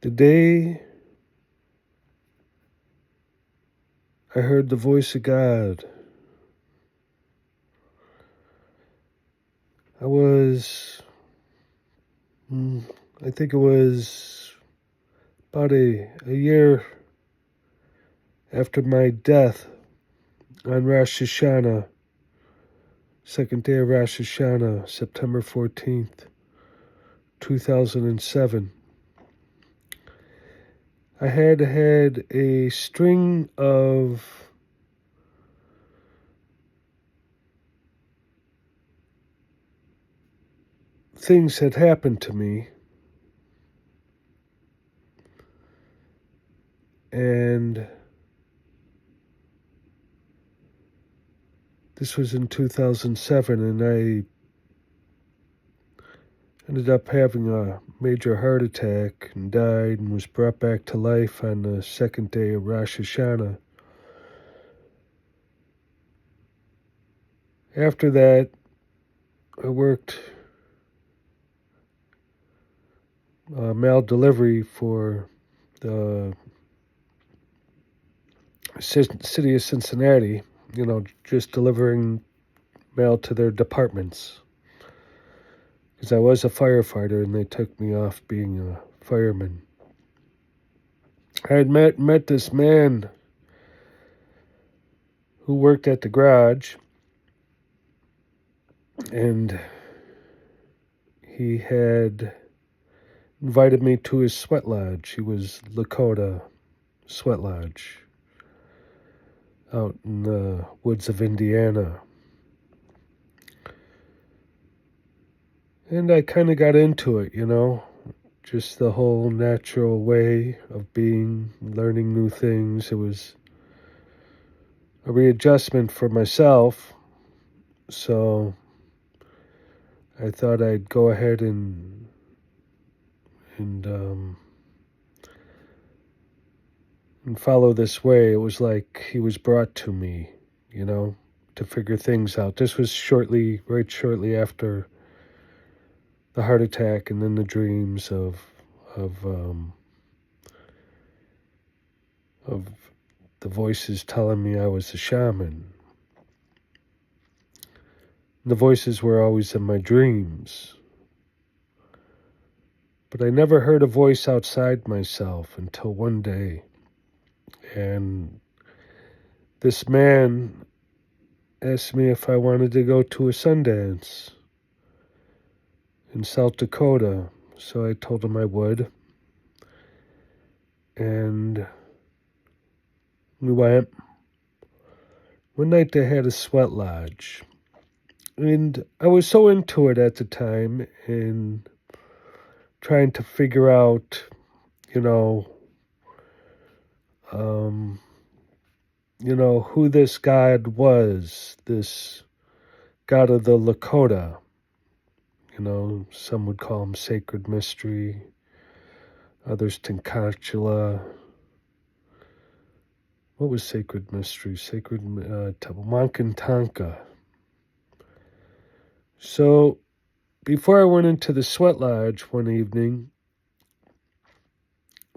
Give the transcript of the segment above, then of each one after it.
The day I heard the voice of God, I think it was about a year after my death on Rosh Hashanah, second day of Rosh Hashanah, September 14th, 2007. I had a string of things that happened to me, and this was in 2007, and I ended up having a major heart attack and died and was brought back to life on the second day of Rosh Hashanah. After that, I worked mail delivery for the city of Cincinnati, just delivering mail to their departments. Because I was a firefighter and they took me off being a fireman. I had met this man who worked at the garage, and he had invited me to his sweat lodge. He was Lakota Sweat Lodge out in the woods of Indiana. And I kind of got into it, just the whole natural way of being, learning new things. It was a readjustment for myself, so I thought I'd go ahead and follow this way. It was like he was brought to me, to figure things out. This was right shortly after the heart attack, and then the dreams of the voices telling me I was a shaman. The voices were always in my dreams. But I never heard a voice outside myself until one day. And this man asked me if I wanted to go to a Sundance in South Dakota. So I told him I would. And we went. One night they had a sweat lodge. And I was so into it at the time and trying to figure out, who this God was, this God of the Lakota. Some would call him Sacred Mystery, others Tenkachula. What was Sacred Mystery? Wankantanka. So, before I went into the sweat lodge one evening,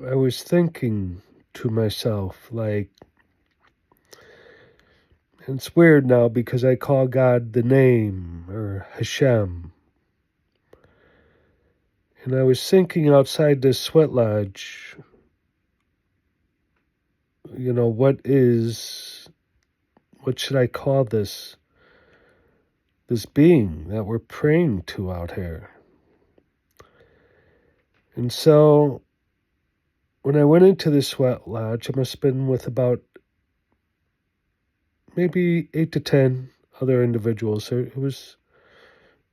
I was thinking to myself, and it's weird now because I call God the name, or Hashem. And I was thinking outside this sweat lodge, what should I call this being that we're praying to out here? And so when I went into the sweat lodge, I must have been with about maybe 8 to 10 other individuals. It was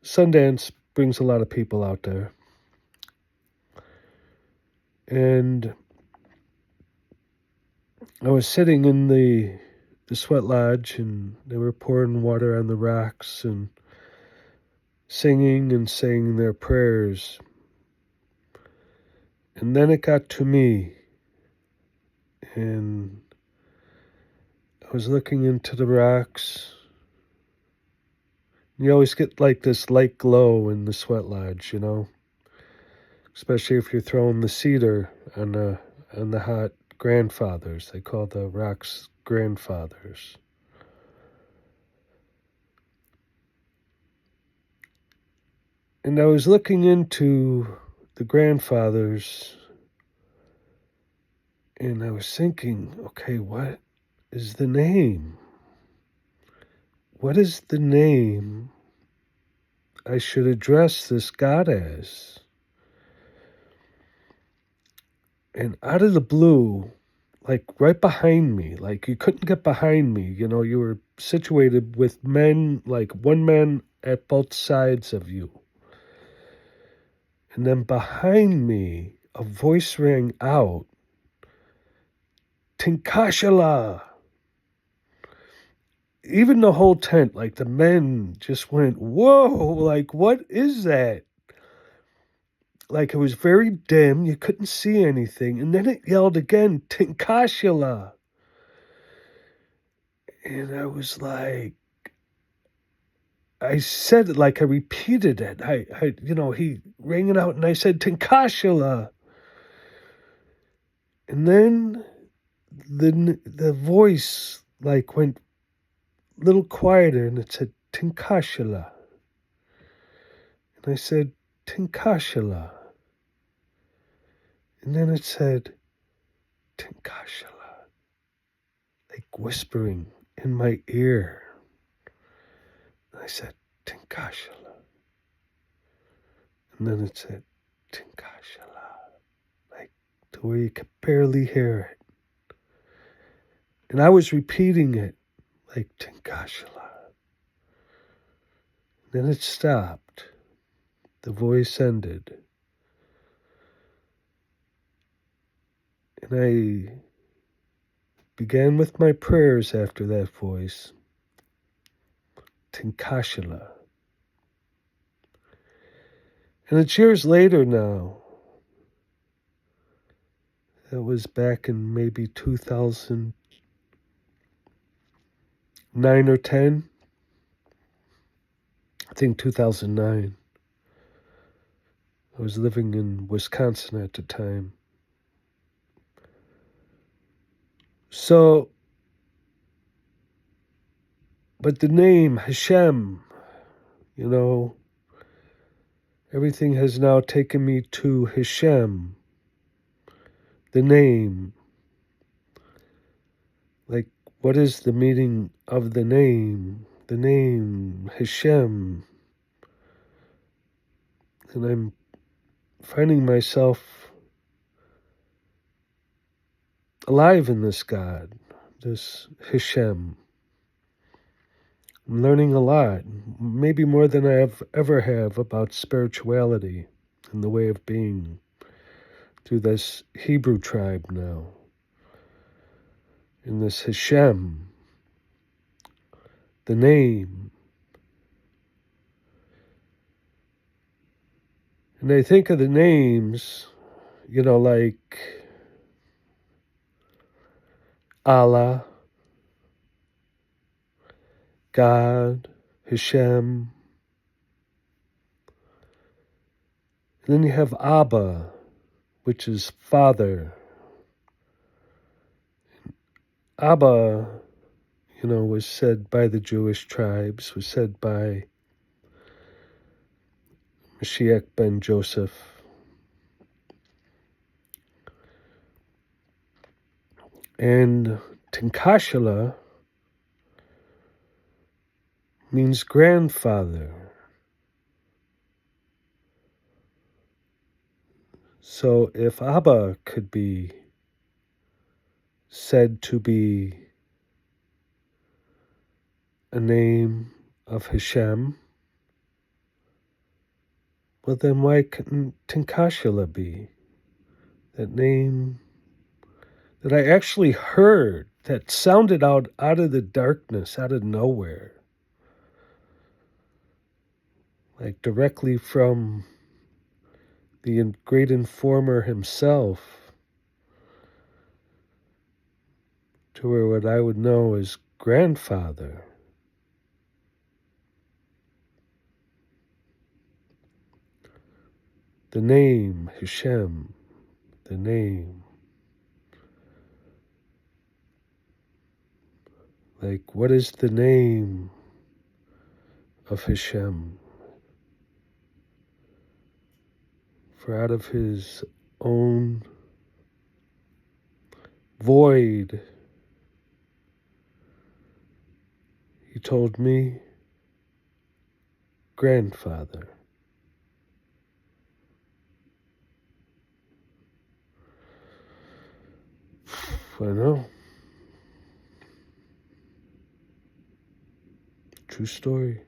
Sundance brings a lot of people out there. And I was sitting in the sweat lodge, and they were pouring water on the rocks and singing and saying their prayers. And then it got to me, and I was looking into the rocks. You always get like this light glow in the sweat lodge, especially if you're throwing the cedar on the hot grandfathers. They call the rocks grandfathers. And I was looking into the grandfathers, and I was thinking, okay, what is the name? What is the name I should address this God as? And out of the blue, like right behind me, like you couldn't get behind me, you know, you were situated with men, like one man at both sides of you. And then behind me, a voice rang out, Tinkashala. Even the whole tent, like the men just went, whoa, like what is that? Like it was very dim, you couldn't see anything. And then it yelled again, Tinkashala. And I was like, I said it like I repeated it. He rang it out and I said, Tinkashala. And then the voice like went a little quieter and it said, Tinkashala. And I said, Tinkashala. And then it said, Tinkashala. Like whispering in my ear. And I said, Tinkashala. And then it said, Tinkashala. Like to where you could barely hear it. And I was repeating it like Tinkashala. Then it stopped. The voice ended. And I began with my prayers after that voice. Tinkashala. And it's years later now. That was back in maybe 2009 or 10. I think 2009. I was living in Wisconsin at the time. So, but the name Hashem, you know, everything has now taken me to Hashem. The name. Like, what is the meaning of the name? The name Hashem. And I'm finding myself alive in this God, this Hashem. I'm learning a lot, maybe more than I ever have about spirituality and the way of being through this Hebrew tribe now. In this Hashem, the name. And I think of the names, you know, like Allah, God, Hashem. And then you have Abba, which is Father. Abba, you know, was said by the Jewish tribes, was said by Mashiach ben Joseph. And Tinkashala means grandfather. So if Abba could be said to be a name of Hashem, well then why couldn't Tinkashala be? That name that I actually heard, that sounded out of the darkness, out of nowhere. Like directly from the great informer himself, to where what I would know as grandfather. The name, Hashem, the name. Like, what is the name of Hashem? For out of his own void, he told me, grandfather. I know. True story.